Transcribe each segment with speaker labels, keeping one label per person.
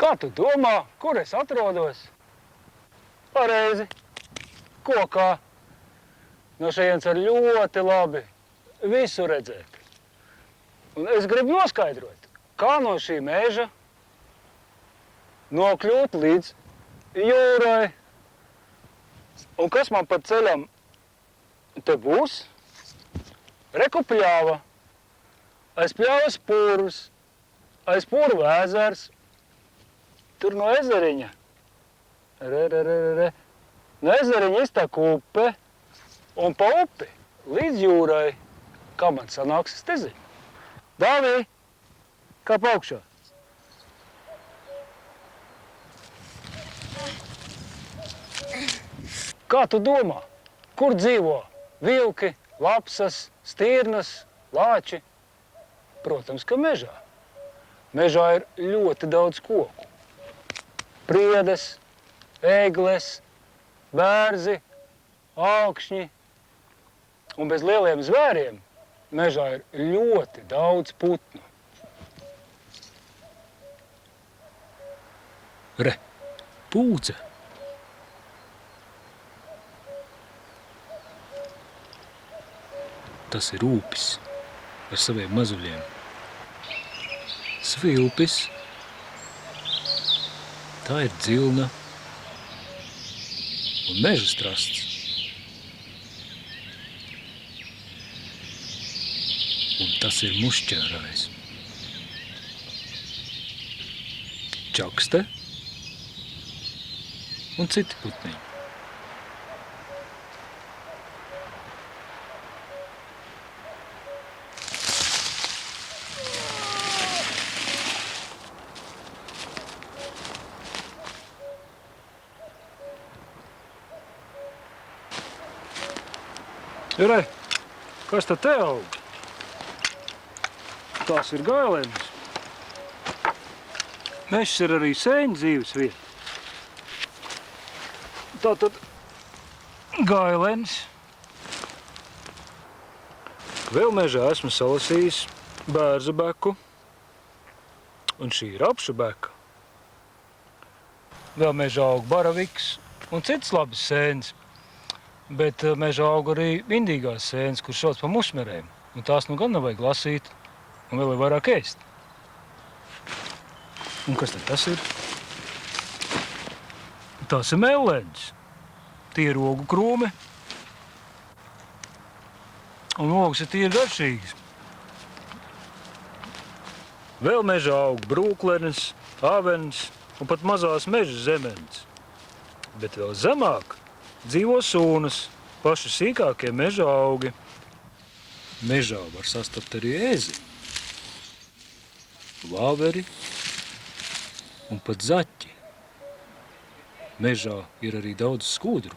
Speaker 1: Kā tu domā, kur es atrodos? Pareizi. Kokā. No šejienes var ļoti labi visu redzēt. Un es gribu noskaidrot, kā no šī meža nokļūt līdz jūrai. Un kas man pa ceļam te būs? Reku pļava. Aiz pļavas purvs. Aiz purva ezers. Tur no ezeriņa. No ezeriņa iztek upe. Un pa upi līdz jūrai. Kā man sanāks, es nezinu. Dāvī, kāp augšā. Kā tu domā, kur dzīvo vilki, lapsas, stirnas, lāči? Protams, ka mežā. Mežā ir ļoti daudz koku. Priedes, egles, bērzi, aukšņi. Un bez lieliem zvēriem mežā ir ļoti daudz putnu.
Speaker 2: Re, pūce. Tas ir ūpis ar saviem mazuļiem. Svilpis. Tā ir dzilna un meža strasts. Un tas ir mušķērājs. Čakste un citi putniņi.
Speaker 1: Re, kas tad te aug? Tās ir gailenes. Mežs ir arī sēņu dzīves vieta. Tātad gailenes. Vēl mežā esmu salasījis bērza beku. Un šī ir apšu beka. Vēl mežā aug baraviks un citas labas sēnes. Bet mežā aug arī indīgās sēnes, kur sauc pa musmerēm. Un tās nu gan nevajag lasīt. Un vēl ir vairāk ēst. Un kas tad tas ir? Tas ir melleņas. Tie ir ogu krūmi. Un ogas ir tīri garšīgas. Vēl mežā aug brūklenes, avenes un pat mazās meža zemenes. Bet vēl zemāk dzīvo sūnas, paši sīkākie meža augi.
Speaker 2: Mežā var sastapt arī ezi, vāveri un pat zaķi. Mežā ir arī daudz skudru,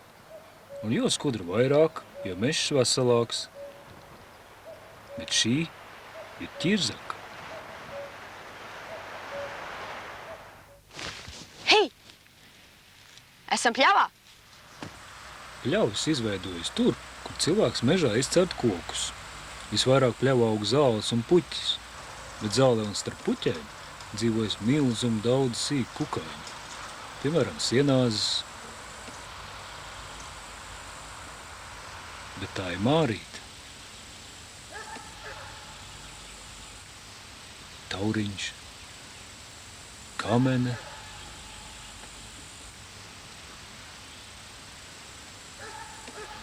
Speaker 2: un jo skudru vairāk, jo mežs veselāks. Bet šī ir ķirzaka.
Speaker 3: Hei! Esam pļavā!
Speaker 2: Pļavas izveidojas tur, kur cilvēks mežā izcert kokus. Visvairāk pļavā aug zāles un puķis, bet zālē un starp puķēm dzīvojas milzumu daudz sīku kukaiņu. Piemēram, sienāzes. Bet tā ir mārīte. Tauriņš, kamene.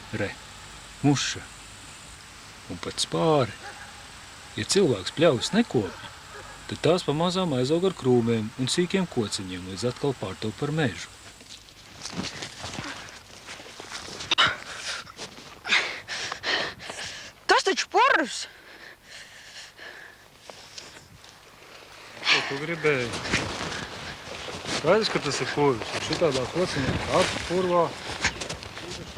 Speaker 2: Re, muša un pat spāri. Ja cilvēks pļavas nekopja, tad tās pamazām aizaug ar krūmiem un sīkiem kociņiem, līdz atkal pārtop par mežu.
Speaker 3: Tas taču purvs!
Speaker 1: Ko tu gribēji? Skaidrs, ka tas ir purvs. Un šitādā kociņā kāds purvā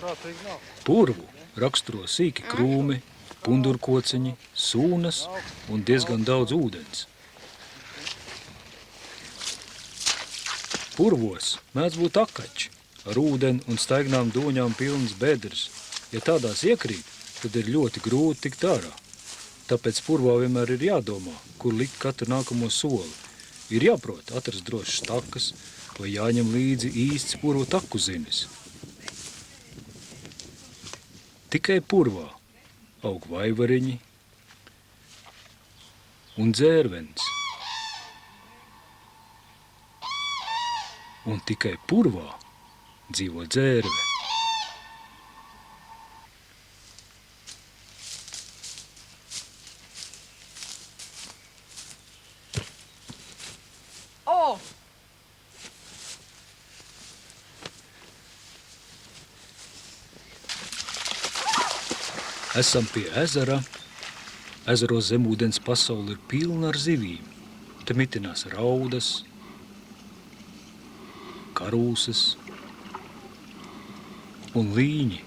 Speaker 1: prātīgi nav.
Speaker 2: Purvu raksturo sīki krūmi, pundurkociņi, sūnas un diezgan daudz ūdens. Purvos mēdz būt akači, ar ūdeni un staignām dūņām pilnas bedres. Ja tādās iekrīt, tad ir ļoti grūti tikt ārā. Tāpēc purvā vienmēr ir jādomā, kur likt katru nākamo soli. Ir jāprot atrast drošas takas vai jāņem līdzi īsts purvu taku zinis. Tikai purvā aug vaivariņi un dzērvens. Un tikai purvā dzīvo dzērve.
Speaker 3: O!
Speaker 2: Esam pie ezera. Ezeros zemūdens pasaule ir pilna ar zivīm. Te mitinās raudas, karūsas un līņi.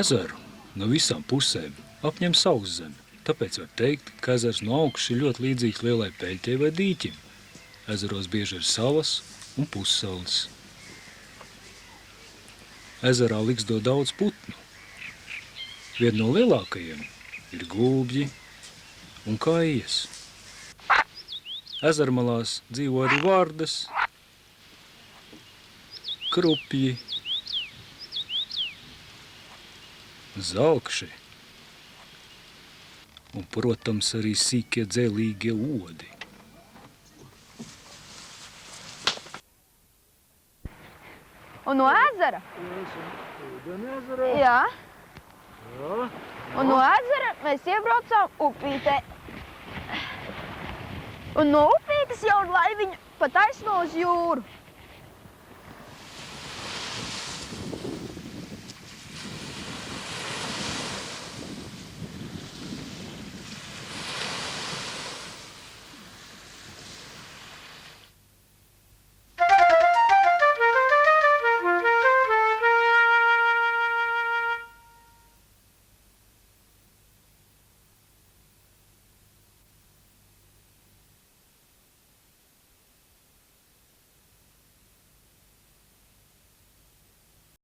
Speaker 2: Ezeru no visām pusēm apņem sauszeme, tāpēc var teikt, ka ezers no augšas ir ļoti līdzīgs lielai peļķei vai dīķim. Ezeros bieži ir salas un pussalas. Ezerā liksto daudz putnu. Viena no lielākajiem ir gulbji un kaijas. Ezermalās dzīvo arī vārdas, krupji, zalkši un, protams, arī sīkie dzēlīgie odi.
Speaker 3: Un no ezera? Jā. Un no ezera mēs iebraucām upītē. Un no upītes jau ar laiviņu pa taisno uz jūru.